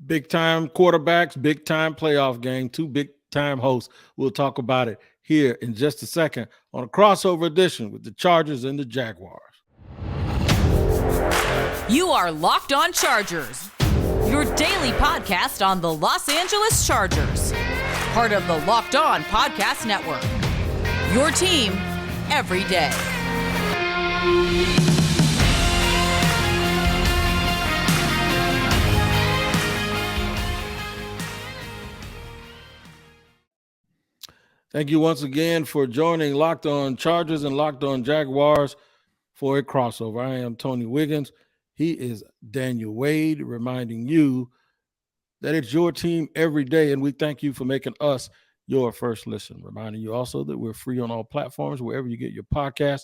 Big time quarterbacks, big time playoff game, two big time hosts. We'll talk about it here in just a second on a crossover edition with the Chargers and the Jaguars. You are Locked On Chargers, your daily podcast on the Los Angeles Chargers, part of the Locked On Podcast Network. Your team every day. Thank you once again for joining Locked On Chargers and Locked On Jaguars for a crossover. I am Tony Wiggins. He is Daniel Wade, reminding you that it's your team every day, and we thank you for making us your first listen. Reminding you also that we're free on all platforms, wherever you get your podcast.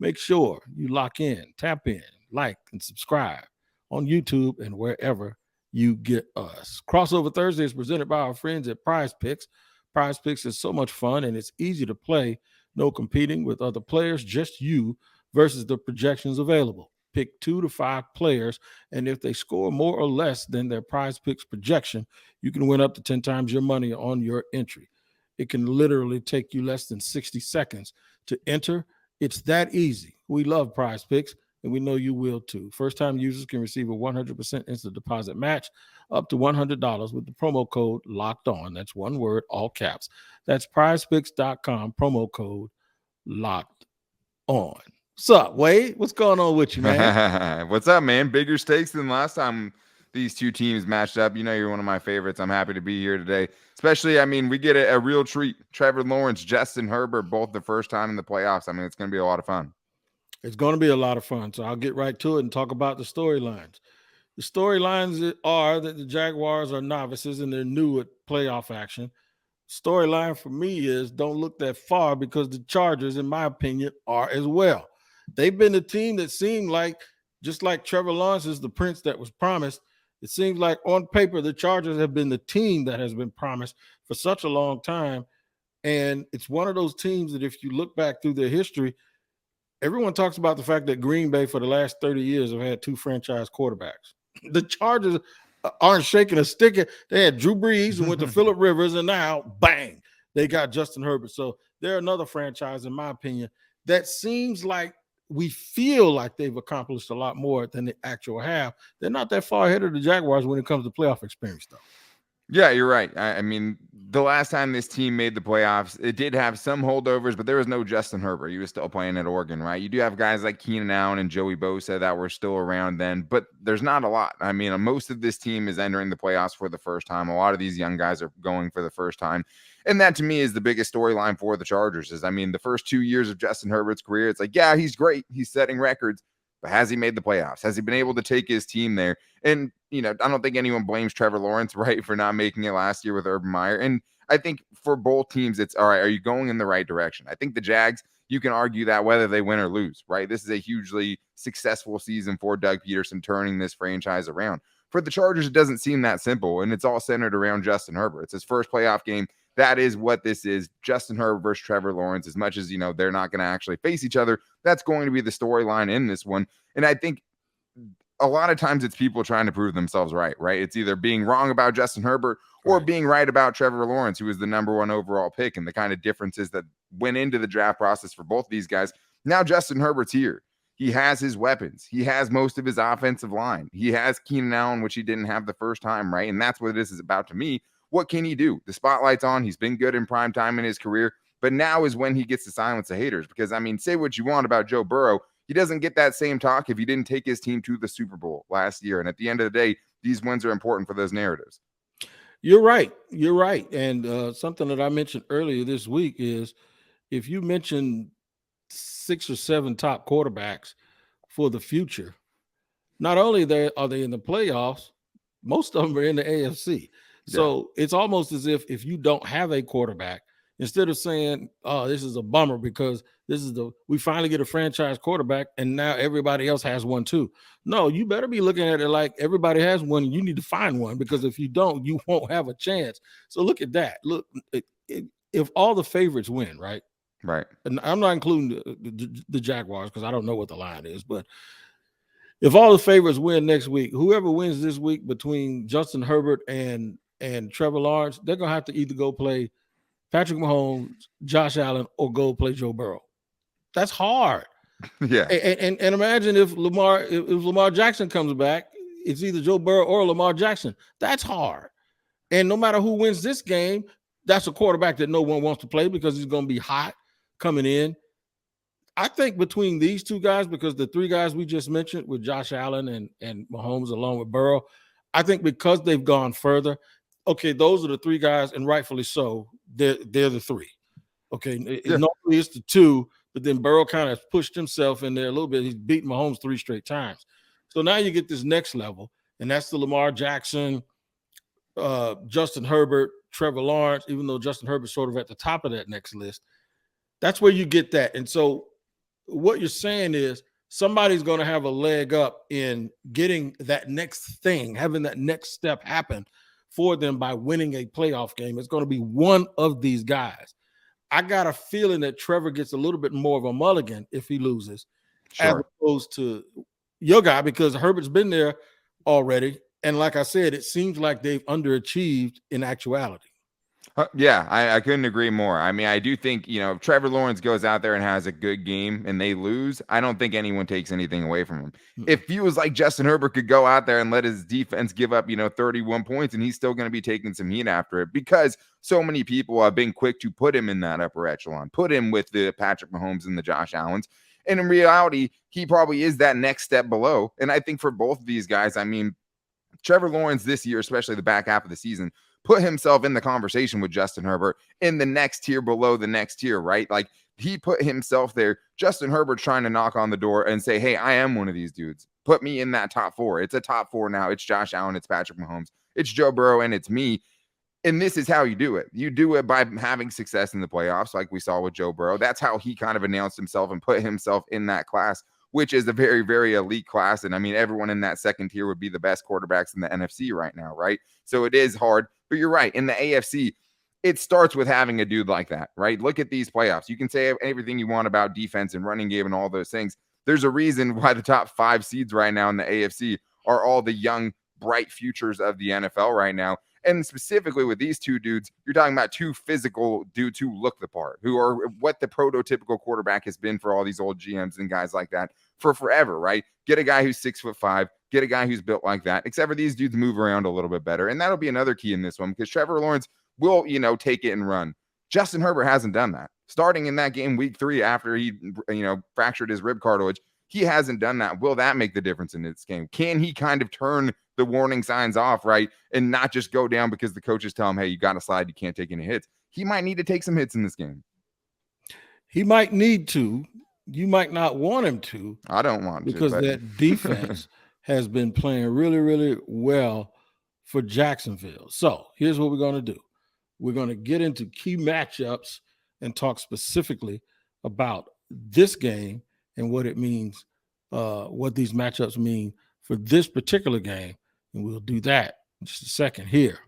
Make sure you lock in, tap in, like, and subscribe on YouTube and wherever you get us. Crossover Thursday is presented by our friends at Prize Picks. Prize Picks is so much fun, and it's easy to play. No competing with other players, just you versus the projections available. Pick 2 to 5 players, and if they score more or less than their Prize Picks projection, you can win up to 10 times your money on your entry. It can literally take you less than 60 seconds to enter. It's that easy. We love Prize Picks, and we know you will too. First-time users can receive a 100% instant deposit match up to $100 with the promo code Locked On. That's one word, all caps. That's prizepicks.com, promo code Locked On. What's up, Wade? What's going on with you, man? What's up, man? Bigger stakes than last time these two teams matched up. You know you're one of my favorites. I'm happy to be here today. Especially, we get a real treat. Trevor Lawrence, Justin Herbert, both the first time in the playoffs. It's going to be a lot of fun. It's going to be a lot of fun. So I'll get right to it and talk about the storylines. The storylines are that the Jaguars are novices and they're new at playoff action. Storyline for me is don't look that far because the Chargers, in my opinion, are as well. They've been the team that seemed like, just like Trevor Lawrence is the prince that was promised, it seems like on paper the Chargers have been the team that has been promised for such a long time. And it's one of those teams that if you look back through their history, everyone talks about the fact that Green Bay for the last 30 years have had 2 franchise quarterbacks. The Chargers aren't shaking a stick. They had Drew Brees and went to Phillip Rivers, and now, bang, they got Justin Herbert. So they're another franchise, in my opinion, that seems like we feel like they've accomplished a lot more than they actually have. They're not that far ahead of the Jaguars when it comes to playoff experience, though. Yeah, you're right. The last time this team made the playoffs, it did have some holdovers, but there was no Justin Herbert. He was still playing at Oregon, right? You do have guys like Keenan Allen and Joey Bosa that were still around then, but there's not a lot. Most of this team is entering the playoffs for the first time. A lot of these young guys are going for the first time. And that, to me, is the biggest storyline for the Chargers is, the first 2 years of Justin Herbert's career, it's like, yeah, he's great. He's setting records. But has he made the playoffs? Has he been able to take his team there? And, I don't think anyone blames Trevor Lawrence, right, for not making it last year with Urban Meyer. And I think for both teams, it's all right. Are you going in the right direction? I think the Jags, you can argue that whether they win or lose, right? This is a hugely successful season for Doug Peterson turning this franchise around. For the Chargers, it doesn't seem that simple, and it's all centered around Justin Herbert. It's his first playoff game. That is what this is. Justin Herbert versus Trevor Lawrence. As much as, they're not going to actually face each other, that's going to be the storyline in this one. And I think a lot of times it's people trying to prove themselves right? It's either being wrong about Justin Herbert or being right about Trevor Lawrence, who was the number 1 overall pick, and the kind of differences that went into the draft process for both these guys. Now Justin Herbert's here. He has his weapons. He has most of his offensive line. He has Keenan Allen, which he didn't have the first time, right? And that's what this is about to me. What can he do? The spotlight's on. He's been good in prime time in his career, but now is when he gets to silence the haters. Because, say what you want about Joe Burrow. He doesn't get that same talk if he didn't take his team to the Super Bowl last year. And at the end of the day, these wins are important for those narratives. You're right. And something that I mentioned earlier this week is if you mention 6 or 7 top quarterbacks for the future, not only are they in the playoffs, most of them are in the AFC. So it's almost as if you don't have a quarterback, instead of saying, oh, this is a bummer because we finally get a franchise quarterback and now everybody else has one too. No, you better be looking at it like everybody has one and you need to find one, because if you don't, you won't have a chance. So look at that. Look, if all the favorites win, right? Right. And I'm not including the Jaguars because I don't know what the line is, but if all the favorites win next week, whoever wins this week between Justin Herbert and Trevor Lawrence, they're gonna have to either go play Patrick Mahomes, Josh Allen, or go play Joe Burrow. That's hard. Yeah. And imagine if Lamar Jackson comes back, it's either Joe Burrow or Lamar Jackson. That's hard. And no matter who wins this game, that's a quarterback that no one wants to play because he's going to be hot coming in. I think between these two guys, because the three guys we just mentioned with Josh Allen and Mahomes along with Burrow, I think because they've gone further, okay, those are the three guys, and rightfully so, they're the three. Okay, normally it's the two, but then Burrow kind of pushed himself in there a little bit. He's beaten Mahomes 3 straight times. So now you get this next level, and that's the Lamar Jackson, Justin Herbert, Trevor Lawrence, even though Justin Herbert's sort of at the top of that next list. That's where you get that. And so what you're saying is somebody's going to have a leg up in getting that next thing, having that next step happen for them by winning a playoff game. It's going to be one of these guys. I got a feeling that Trevor gets a little bit more of a mulligan if he loses, as opposed to your guy, because Herbert's been there already. And like I said, it seems like they've underachieved in actuality. Yeah, I couldn't agree more. I mean, I do think, if Trevor Lawrence goes out there and has a good game and they lose, I don't think anyone takes anything away from him. It feels like Justin Herbert could go out there and let his defense give up, 31 points, and he's still going to be taking some heat after it because so many people have been quick to put him in that upper echelon, put him with the Patrick Mahomes and the Josh Allens. And in reality, he probably is that next step below. And I think for both of these guys, I mean, Trevor Lawrence this year, especially the back half of the season, put himself in the conversation with Justin Herbert in the next tier below the next tier, right? Like he put himself there. Justin Herbert's trying to knock on the door and say, hey, I am one of these dudes. Put me in that top 4. It's a top 4 now. It's Josh Allen. It's Patrick Mahomes. It's Joe Burrow. And it's me. And this is how you do it. You do it by having success in the playoffs, like we saw with Joe Burrow. That's how he kind of announced himself and put himself in that class, which is a very, very elite class. And I mean, everyone in that second tier would be the best quarterbacks in the NFC right now, right? So it is hard, but you're right. In the AFC, it starts with having a dude like that, right? Look at these playoffs. You can say everything you want about defense and running game and all those things. There's a reason why the top 5 seeds right now in the AFC are all the young, bright futures of the NFL right now. And specifically with these two dudes, you're talking about 2 physical dudes who look the part, who are what the prototypical quarterback has been for all these old GMs and guys like that for forever, right? Get a guy who's 6'5", get a guy who's built like that, except for these dudes move around a little bit better. And that'll be another key in this one because Trevor Lawrence will, take it and run. Justin Herbert hasn't done that. Starting in that game week 3 after he, fractured his rib cartilage, he hasn't done that. Will that make the difference in this game? Can he kind of turn the warning signs off, right? And not just go down because the coaches tell him, hey, you got to slide. You can't take any hits. He might need to take some hits in this game. He might need to. You might not want him to. I don't want to. Because that defense has been playing really, really well for Jacksonville. So here's what we're going to do. We're going to get into key matchups and talk specifically about this game and what it means, what these matchups mean for this particular game. And we'll do that in just a second here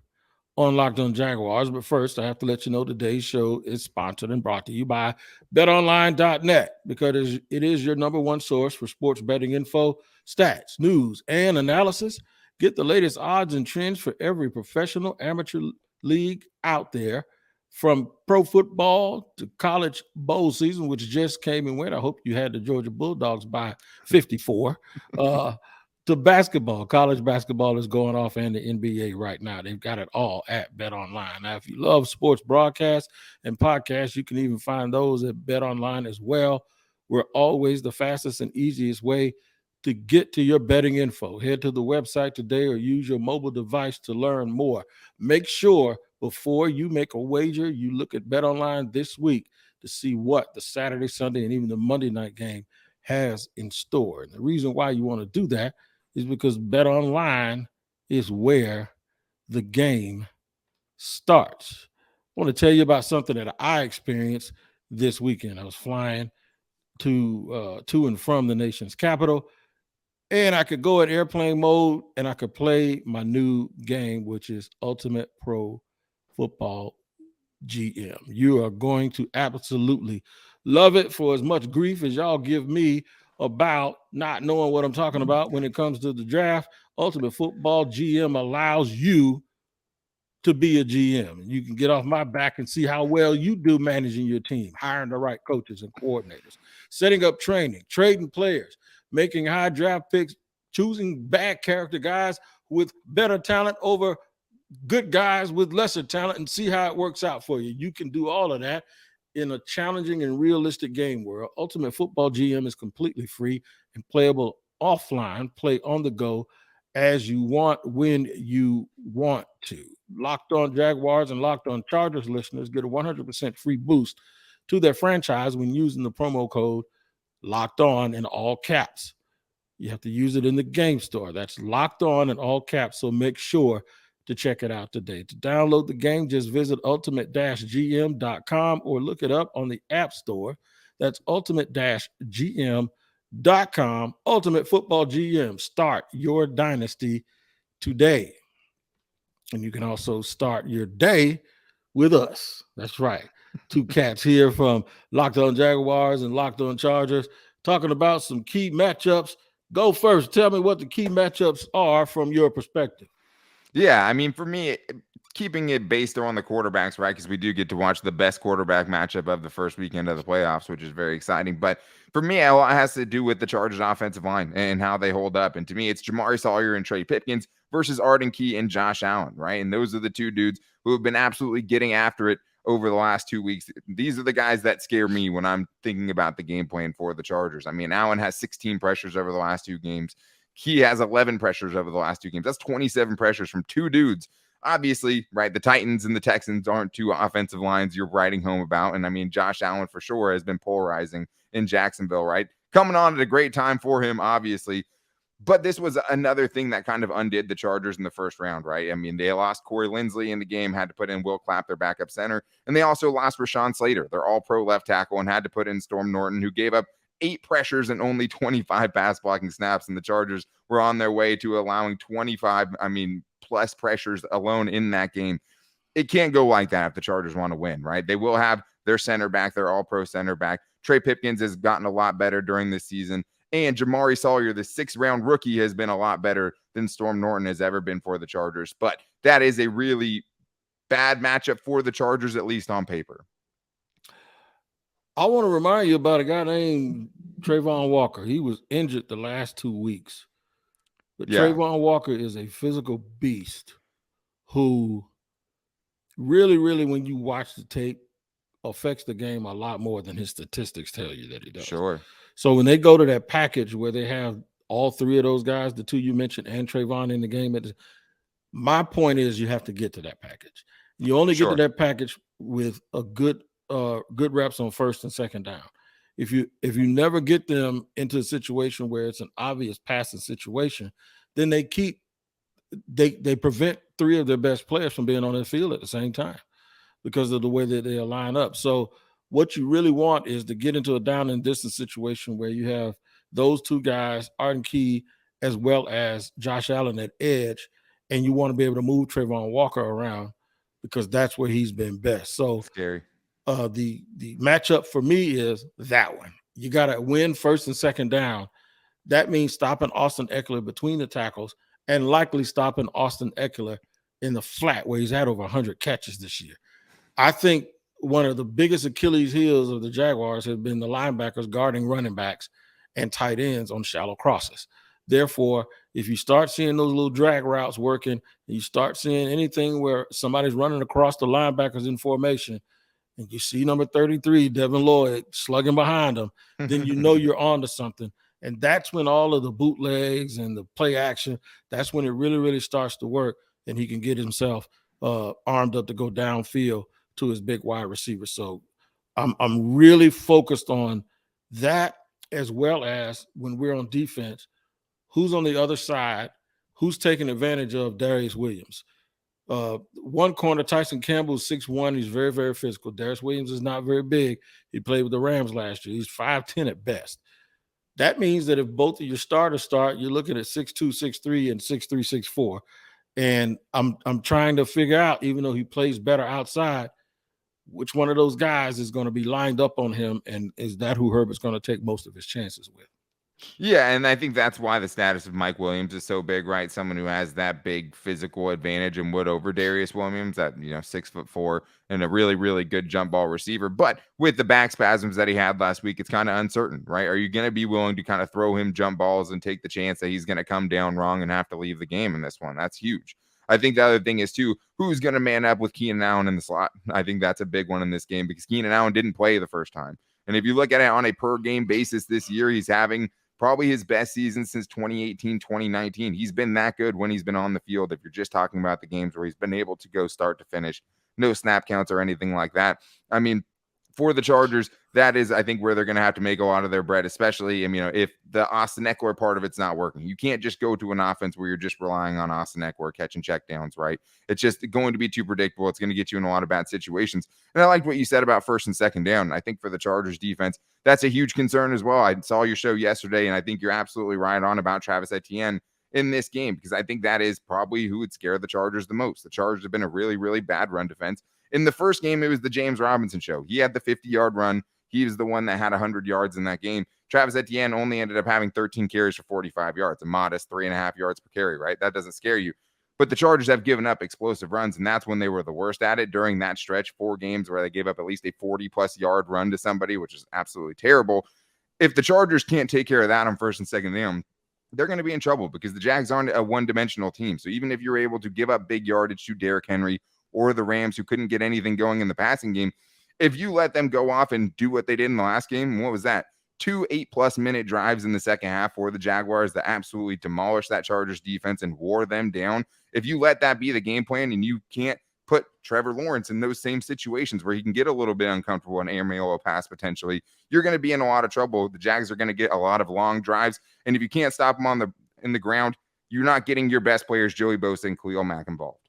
on Locked On Jaguars. But first, I have to let you know today's show is sponsored and brought to you by BetOnline.net because it is your number one source for sports betting info, stats, news, and analysis. Get the latest odds and trends for every professional amateur league out there, from pro football to college bowl season, which just came and went. I hope you had the Georgia Bulldogs by 54. To basketball. College basketball is going off, and the NBA right now. They've got it all at BetOnline. Now, if you love sports broadcasts and podcasts, you can even find those at BetOnline as well. We're always the fastest and easiest way to get to your betting info. Head to the website today or use your mobile device to learn more. Make sure before you make a wager, you look at BetOnline this week to see what the Saturday, Sunday, and even the Monday night game has in store. And the reason why you want to do that is because BetOnline is where the game starts. I want to tell you about something that I experienced this weekend. I was flying to and from the nation's capital, and I could go in airplane mode and I could play my new game, which is Ultimate Pro Football GM. You are going to absolutely love it. For as much grief as y'all give me about not knowing what I'm talking about when it comes to the draft, Ultimate Football GM allows you to be a GM. You can get off my back and see how well you do managing your team, hiring the right coaches and coordinators, setting up training, trading players, making high draft picks, choosing bad character guys with better talent over good guys with lesser talent, and see how it works out for you. You can do all of that in a challenging and realistic game world. Ultimate Football GM is completely free and playable offline. Play on the go as you want, when you want to. Locked On Jaguars and Locked On Chargers listeners get a 100% free boost to their franchise when using the promo code Locked On in all caps. You have to use it in the game store. That's Locked On in all caps, so make sure to check it out today. To download the game, just visit ultimate-gm.com or look it up on the App Store. That's ultimate-gm.com. Ultimate Football GM. Start your dynasty today. And you can also start your day with us. That's right. Two cats here from Locked On Jaguars and Locked On Chargers talking about some key matchups. Go first. Tell me what the key matchups are from your perspective. Yeah, I mean, for me, keeping it based on the quarterbacks, right? Because we do get to watch the best quarterback matchup of the first weekend of the playoffs, which is very exciting. But for me, a lot has to do with the Chargers offensive line and how they hold up. And to me, it's Jamari Sawyer and Trey Pipkins versus Arden Key and Josh Allen, right? And those are the two dudes who have been absolutely getting after it over the last 2 weeks. These are the guys that scare me when I'm thinking about the game plan for the Chargers. I mean, Allen has 16 pressures over the last 2 games. He has 11 pressures over the last 2 games. That's 27 pressures from 2 dudes. Obviously, right, the Titans and the Texans aren't 2 offensive lines you're writing home about. And I mean, Josh Allen for sure has been polarizing in Jacksonville, right? Coming on at a great time for him, obviously. But this was another thing that kind of undid the Chargers in the first round, right? I mean, they lost Corey Linsley in the game, had to put in Will Clapp, their backup center. And they also lost Rashawn Slater, their all-pro left tackle, and had to put in Storm Norton, who gave up 8 pressures and only 25 pass blocking snaps, and the Chargers were on their way to allowing 25, plus pressures alone in that game. It can't go like that if the Chargers want to win, right? They will have their center back, their all-pro center back. Trey Pipkins has gotten a lot better during this season, and Jamari Sawyer, the 6th-round rookie, has been a lot better than Storm Norton has ever been for the Chargers. But that is a really bad matchup for the Chargers, at least on paper. I want to remind you about a guy named Trayvon Walker. He was injured the last 2 weeks. But yeah. Trayvon Walker is a physical beast who really, when you watch the tape, affects the game a lot more than his statistics tell you that he does. Sure. So when they go to that package where they have all 3 of those guys, the 2 you mentioned, and Trayvon in the game, my point is you have to get to that package. You only get to that package with a good reps on first and second down. If you never get them into a situation where it's an obvious passing situation, then they prevent 3 of their best players from being on the field at the same time because of the way that they line up. So what you really want is to get into a down and distance situation where you have those 2 guys, Arden Key as well as Josh Allen at edge, and you want to be able to move Trayvon Walker around because that's where he's been best. So scary. The matchup for me is that one. You got to win first and second down. That means stopping Austin Eckler between the tackles and likely stopping Austin Eckler in the flat where he's had over 100 catches this year. I think one of the biggest Achilles heels of the Jaguars has been the linebackers guarding running backs and tight ends on shallow crosses. Therefore, if you start seeing those little drag routes working, and you start seeing anything where somebody's running across the linebackers in formation, and you see number 33, Devin Lloyd, slugging behind him, then you know you're on to something. And that's when all of the bootlegs and the play action, that's when it really starts to work, and he can get himself armed up to go downfield to his big wide receiver. So I'm really focused on that, as well as when we're on defense, who's on the other side, who's taking advantage of Darius Williams. One corner, Tyson Campbell, 6'1". He's very physical. Darius Williams is not very big. He played with the Rams last year. He's 5'10" at best. That means that if both of your starters start, you're looking at 6'2", 6'3", and 6'3", 6'4". And I'm trying to figure out, even though he plays better outside, which one of those guys is going to be lined up on him, and is that who Herbert's going to take most of his chances with? Yeah, and I think that's why the status of Mike Williams is so big, right? Someone who has that big physical advantage and would over Darius Williams at 6'4" and a really, really good jump ball receiver. But with the back spasms that he had last week, it's kind of uncertain, right? Are you going to be willing to kind of throw him jump balls and take the chance that he's going to come down wrong and have to leave the game in this one? That's huge. I think the other thing is too, who's going to man up with Keenan Allen in the slot? I think that's a big one in this game because Keenan Allen didn't play the first time. And if you look at it on a per game basis this year, he's having probably his best season since 2018, 2019. He's been that good when he's been on the field. If you're just talking about the games where he's been able to go start to finish, no snap counts or anything like that. I mean, for the Chargers, that is, I think, where they're going to have to make a lot of their bread, especially, if the Austin Eckler part of it's not working. You can't just go to an offense where you're just relying on Austin Eckler catching checkdowns, right? It's just going to be too predictable. It's going to get you in a lot of bad situations. And I liked what you said about first and second down. I think for the Chargers defense, that's a huge concern as well. I saw your show yesterday, and I think you're absolutely right on about Travis Etienne in this game, because I think that is probably who would scare the Chargers the most. The Chargers have been a really, really bad run defense. In the first game, it was the James Robinson show. He had the 50-yard run. He was the one that had 100 yards in that game. Travis Etienne only ended up having 13 carries for 45 yards, a modest 3.5 yards per carry, right? That doesn't scare you. But the Chargers have given up explosive runs, and that's when they were the worst at it during that stretch, 4 games where they gave up at least a 40-plus yard run to somebody, which is absolutely terrible. If the Chargers can't take care of that on first and second down, they're going to be in trouble because the Jags aren't a one-dimensional team. So even if you're able to give up big yardage to Derrick Henry or the Rams, who couldn't get anything going in the passing game, if you let them go off and do what they did in the last game, what was that? 2 8+ minute drives in the second half for the Jaguars that absolutely demolished that Chargers defense and wore them down. If you let that be the game plan and you can't put Trevor Lawrence in those same situations where he can get a little bit uncomfortable and aerial pass potentially, you're going to be in a lot of trouble. The Jags are going to get a lot of long drives, and if you can't stop them in the ground, you're not getting your best players, Joey Bosa and Khalil Mack, involved.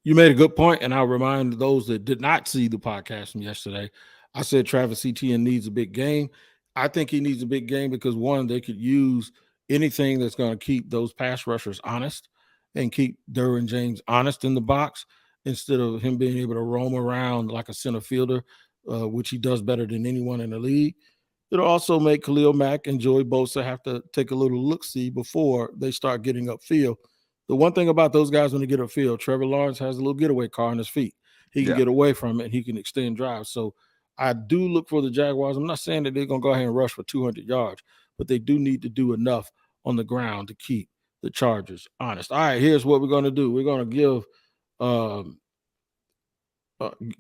You made a good point, and I'll remind those that did not see the podcast from yesterday. I said Travis Etienne needs a big game. I think he needs a big game because, one, they could use anything that's going to keep those pass rushers honest and keep Derwin James honest in the box instead of him being able to roam around like a center fielder, which he does better than anyone in the league. It'll also make Khalil Mack and Joey Bosa have to take a little look-see before they start getting upfield. The one thing about those guys when they get upfield, Trevor Lawrence has a little getaway car on his feet. He can get away from it, and he can extend drives. So I do look for the Jaguars. I'm not saying that they're going to go ahead and rush for 200 yards, but they do need to do enough on the ground to keep the Chargers honest. All right, here's what we're going to do. We're going to give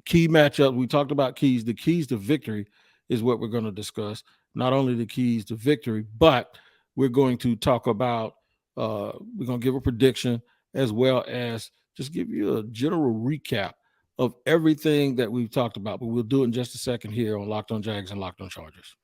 key matchups. We talked about keys. The keys to victory is what we're going to discuss. Not only the keys to victory, but we're going to talk about we're going to give a prediction as well as just give you a general recap of everything that we've talked about. But we'll do it in just a second here on Locked on Jags and Locked on Chargers.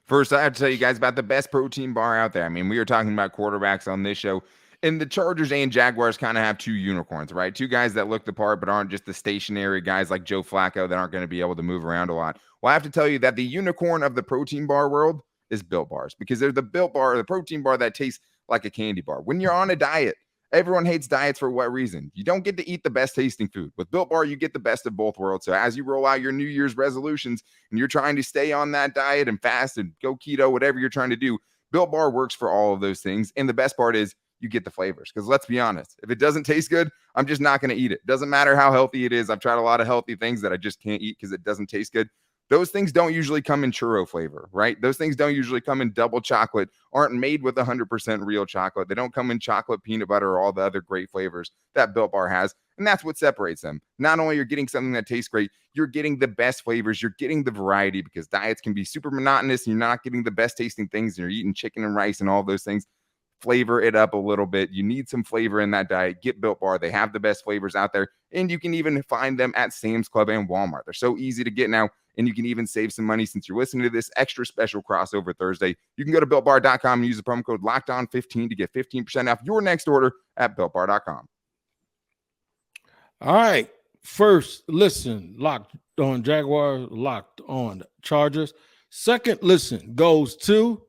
First, I have to tell you guys about the best protein bar out there. I mean, we were talking about quarterbacks on this show, and the Chargers and Jaguars kind of have 2 unicorns, right? 2 guys that look the part but aren't just the stationary guys like Joe Flacco that aren't going to be able to move around a lot. Well, I have to tell you that the unicorn of the protein bar world is Built Bars, because they're the Built Bar, the protein bar that tastes like a candy bar. When you're on a diet, everyone hates diets for what reason? You don't get to eat the best tasting food. With Built Bar, you get the best of both worlds. So as you roll out your New Year's resolutions and you're trying to stay on that diet and fast and go keto, whatever you're trying to do, Built Bar works for all of those things. And the best part is you get the flavors. Because let's be honest, if it doesn't taste good, I'm just not going to eat it. Doesn't matter how healthy it is. I've tried a lot of healthy things that I just can't eat because it doesn't taste good. Those things don't usually come in churro flavor, right? Those things don't usually come in double chocolate, aren't made with 100% real chocolate. They don't come in chocolate, peanut butter, or all the other great flavors that Built Bar has. And that's what separates them. Not only you're getting something that tastes great, you're getting the best flavors. You're getting the variety, because diets can be super monotonous and you're not getting the best tasting things. And you're eating chicken and rice and all those things. Flavor it up a little bit. You need some flavor in that diet. Get Built Bar. They have the best flavors out there. And you can even find them at Sam's Club and Walmart. They're so easy to get now. And you can even save some money since you're listening to this extra special crossover Thursday. You can go to BuiltBar.com and use the promo code LOCKEDON15 to get 15% off your next order at BuiltBar.com. All right. First, listen, Locked on Jaguars, Locked on Chargers. Second, listen, goes to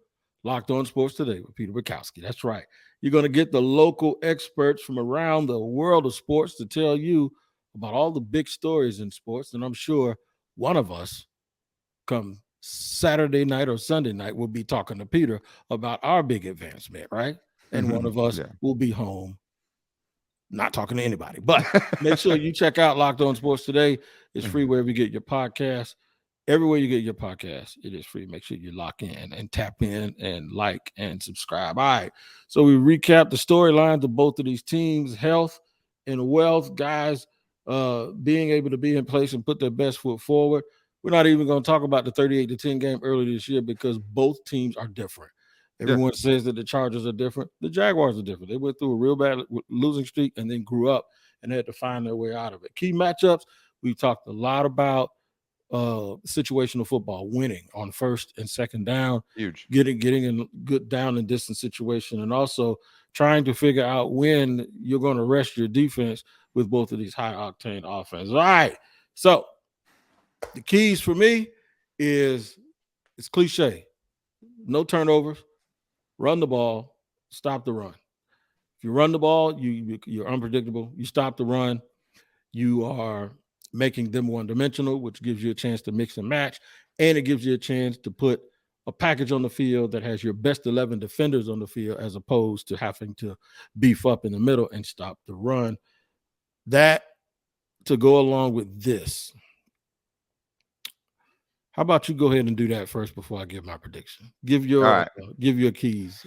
Locked on Sports Today with Peter Bukowski. That's right. You're going to get the local experts from around the world of sports to tell you about all the big stories in sports. And I'm sure one of us come Saturday night or Sunday night, we'll be talking to Peter about our big advancement, right? And one of us will be home not talking to anybody. But make sure you check out Locked On Sports Today. It's free wherever you get your podcast. Everywhere you get your podcast, it is free. Make sure you lock in and tap in and like and subscribe. All right. So we recap the storylines of both of these teams, health and wealth, guys being able to be in place and put their best foot forward. We're not even going to talk about the 38-10 game earlier this year because both teams are different. Everyone says that the Chargers are different. The Jaguars are different. They went through a real bad losing streak and then grew up and had to find their way out of it. Key matchups, we've talked a lot about situational football, winning on first and second down, huge, getting in good down and distance situation, and also trying to figure out when you're going to rest your defense with both of these high octane offenses. All right, so the keys for me is it's cliche: no turnovers, run the ball, stop the run. If you run the ball, you're unpredictable. You stop the run, you are making them one-dimensional, which gives you a chance to mix and match, and it gives you a chance to put a package on the field that has your best 11 defenders on the field as opposed to having to beef up in the middle and stop the run. That to go along with this. How about you go ahead and do that first before I give my prediction? Give your keys.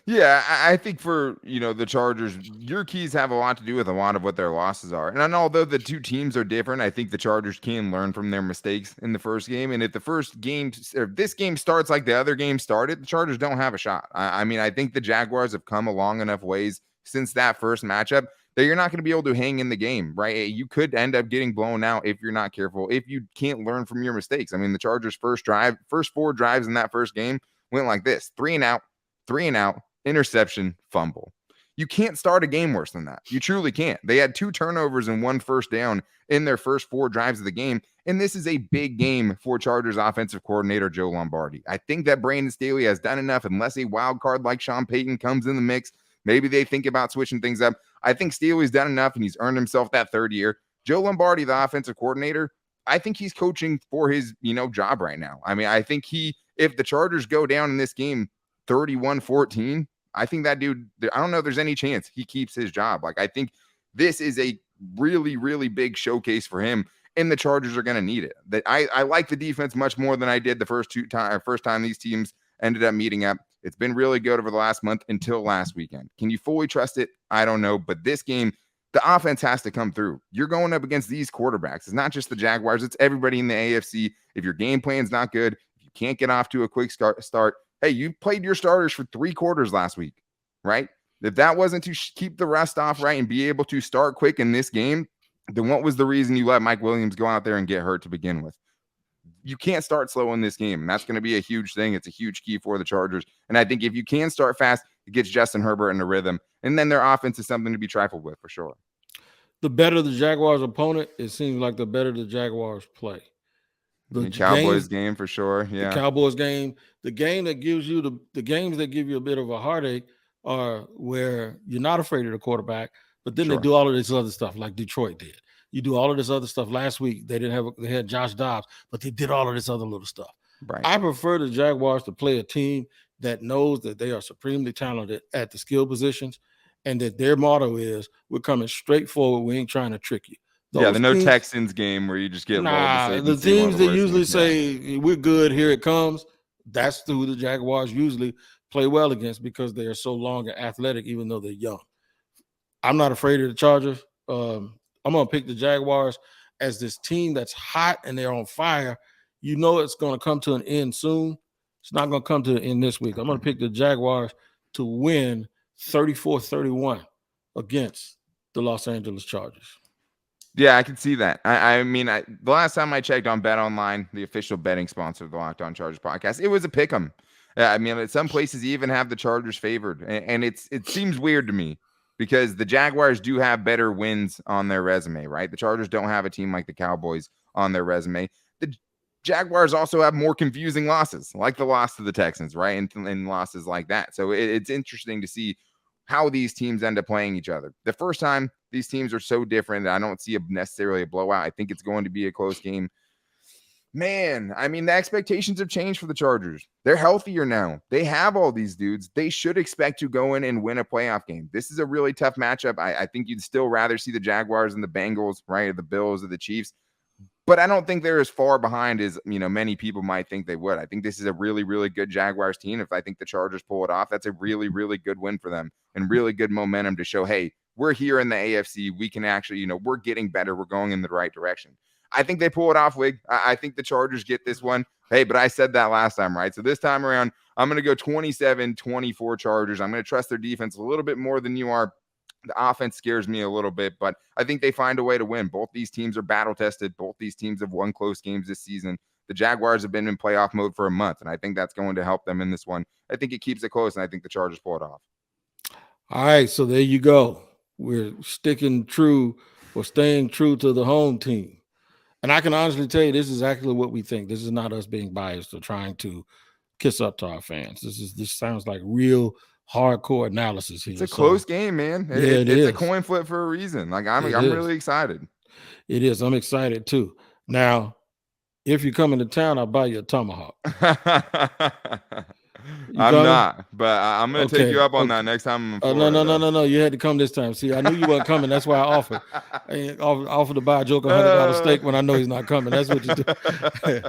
Yeah, I think for, the Chargers, your keys have a lot to do with a lot of what their losses are. And although the two teams are different, I think the Chargers can learn from their mistakes in the first game. And if the first game, or this game starts like the other game started, the Chargers don't have a shot. I think the Jaguars have come a long enough ways since that first matchup that you're not going to be able to hang in the game, right? You could end up getting blown out if you're not careful, if you can't learn from your mistakes. I mean, the Chargers' first 4 drives in that first game went like this: 3 and out, interception, fumble. You can't start a game worse than that. You truly can't. They had 2 turnovers and 1 first down in their first 4 drives of the game. And this is a big game for Chargers offensive coordinator Joe Lombardi. I think that Brandon Staley has done enough, unless a wild card like Sean Payton comes in the mix. Maybe they think about switching things up. I think Staley's done enough and he's earned himself that 3rd year. Joe Lombardi, the offensive coordinator, I think he's coaching for his, job right now. I mean, I think if the Chargers go down in this game 31-14, I think that dude, I don't know if there's any chance he keeps his job. Like, I think this is a really, really big showcase for him, and the Chargers are going to need it. That I like the defense much more than I did the first time these teams ended up meeting up. It's been really good over the last month until last weekend. Can you fully trust it? I don't know. But this game, the offense has to come through. You're going up against these quarterbacks. It's not just the Jaguars. It's everybody in the AFC. If your game plan's not good, if you can't get off to a quick start, hey, you played your starters for 3 quarters last week, right? If that wasn't to keep the rest off, right, and be able to start quick in this game, then what was the reason you let Mike Williams go out there and get hurt to begin with? You can't start slow in this game, and that's going to be a huge thing. It's a huge key for the Chargers. And I think if you can start fast, it gets Justin Herbert in the rhythm, and then their offense is something to be trifled with for sure. The better the Jaguars' opponent, it seems like the better the Jaguars play. The Cowboys game for sure. Yeah. The Cowboys game, the game that gives you the games that give you a bit of a heartache are where you're not afraid of the quarterback, but then they do all of this other stuff like Detroit did. You do all of this other stuff. Last week they had Josh Dobbs, but they did all of this other little stuff. Right. I prefer the Jaguars to play a team that knows that they are supremely talented at the skill positions, and that their motto is, we're coming straight forward. We ain't trying to trick you. The no Texans game where you just get the teams that usually say we're good, here it comes. That's who the Jaguars usually play well against because they are so long and athletic, even though they're young. I'm not afraid of the Chargers. I'm going to pick the Jaguars as this team that's hot and they're on fire. You know it's going to come to an end soon. It's not going to come to an end this week. I'm going to pick the Jaguars to win 34-31 against the Los Angeles Chargers. Yeah, I can see that. The last time I checked on BetOnline, the official betting sponsor of the Locked On Chargers podcast, it was a pick'em. At some places you even have the Chargers favored, and it seems weird to me because the Jaguars do have better wins on their resume, right? The Chargers don't have a team like the Cowboys on their resume. The Jaguars also have more confusing losses, like the loss to the Texans, right? And losses like that. So it's interesting to see how these teams end up playing each other. The first time, these teams are so different that I don't see necessarily a blowout. I think it's going to be a close game. Man, I mean, the expectations have changed for the Chargers. They're healthier now. They have all these dudes. They should expect to go in and win a playoff game. This is a really tough matchup. I think you'd still rather see the Jaguars and the Bengals, right? Or the Bills or the Chiefs. But I don't think they're as far behind as, many people might think they would. I think this is a really, really good Jaguars team. If I think the Chargers pull it off, that's a really, really good win for them and really good momentum to show, hey, we're here in the AFC. We can actually, we're getting better. We're going in the right direction. I think they pull it off, Wig. I think the Chargers get this one. Hey, but I said that last time, right? So this time around, I'm going to go 27-24 Chargers. I'm going to trust their defense a little bit more than you are. The offense scares me a little bit, but I think they find a way to win. Both these teams are battle tested. Both these teams have won close games this season. The Jaguars have been in playoff mode for a month, and I think that's going to help them in this one. I think it keeps it close, and I think the Chargers pull it off. All right, so there you go. We're staying true to the home team. And I can honestly tell you, this is exactly what we think. This is not us being biased or trying to kiss up to our fans. This sounds like real hardcore analysis here. It's a close game, man. It's a coin flip for a reason. Like I'm really excited. It is. I'm excited too. Now, if you come into town, I'll buy you a tomahawk. I'm not, but I'm going to take you up on that next time. No. You had to come this time. See, I knew you weren't coming. That's why I offered. I offered to buy a joke $100 steak when I know he's not coming. That's what you do.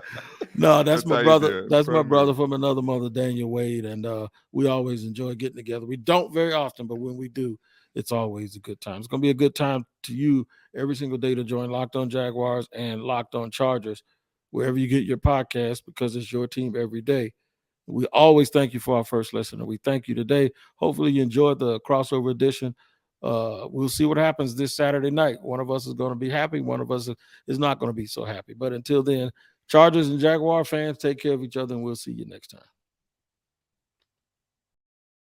No, that's my brother. That's my brother from another mother, Daniel Wade, and we always enjoy getting together. We don't very often, but when we do, it's always a good time. It's going to be a good time to you every single day to join Locked On Jaguars and Locked On Chargers, wherever you get your podcast, because it's your team every day. We always thank you for our first listener. We thank you today. Hopefully you enjoyed the crossover edition. We'll see what happens this Saturday night. One of us is going to be happy. One of us is not going to be so happy. But until then, Chargers and Jaguar fans, take care of each other, and we'll see you next time.